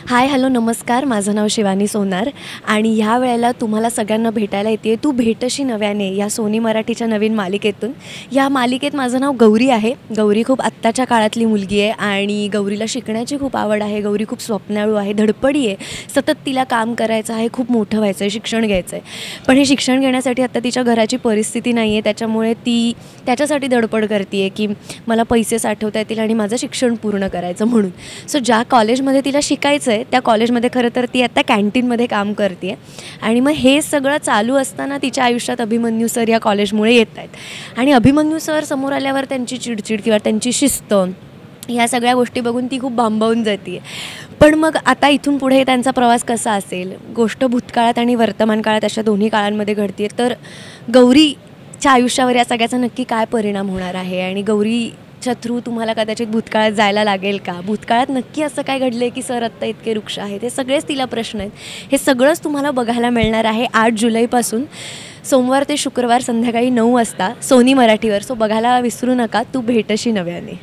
हाय, hello, नमस्कार. माझं नाव शिवानी सोनार आणि ह्या वेळेला तुम्हाला सगळ्यांना भेटायला येते तू भेटशी नव्याने या सोनी मराठीच्या नवीन मालिकेतून. या मालिकेत माझं नाव गौरी आहे. गौरी खूप आत्ताच्या काळातली मुलगी आहे आणि गौरीला शिकण्याची खूप आवड आहे. गौरी खूप स्वप्नाळू आहे, धडपडी आहे. सतत तिला काम करायचं आहे, खूप मोठं व्हायचं आहे, शिक्षण घ्यायचं आहे. पण हे शिक्षण घेण्यासाठी आत्ता तिच्या घराची परिस्थिती नाही आहे. त्याच्यामुळे ती त्याच्यासाठी धडपड करते आहे की मला पैसे साठवता येतील आणि माझं शिक्षण पूर्ण करायचं म्हणून. सो ज्या कॉलेजमध्ये तिला शिकायचं आहे त्या कॉलेजमध्ये खरं तर ती आता कॅन्टीनमध्ये काम करते आहे. आणि मग हे सगळं चालू असताना तिच्या आयुष्यात अभिमन्यू सर या कॉलेजमुळे येत आहेत आणि अभिमन्यू सर समोर आल्यावर त्यांची चिडचिड किंवा त्यांची शिस्त ह्या सगळ्या गोष्टी बघून ती खूप भांबावून जाते आहे. पण मग आता इथून पुढे त्यांचा प्रवास कसा असेल, गोष्ट भूतकाळात आणि वर्तमान काळात अशा दोन्ही काळांमध्ये घडते आहे. तर गौरीच्या आयुष्यावर या सगळ्याचा नक्की काय परिणाम होणार आहे आणि गौरीच्या थ्रू तुम्हाला कदाचित भूतकाळात जायला लागेल का, भूतकाळात नक्की असं काय घडलं आहे की सर आत्ता इतके वृक्ष आहेत, हे सगळेच तिला प्रश्न आहेत. हे सगळंच तुम्हाला बघायला मिळणार आहे 8 जुलैपासून सोमवार ते शुक्रवार संध्याकाळी 9 वाजता सोनी मराठीवर. सो बघायला विसरू नका तू भेटशी नव्याने.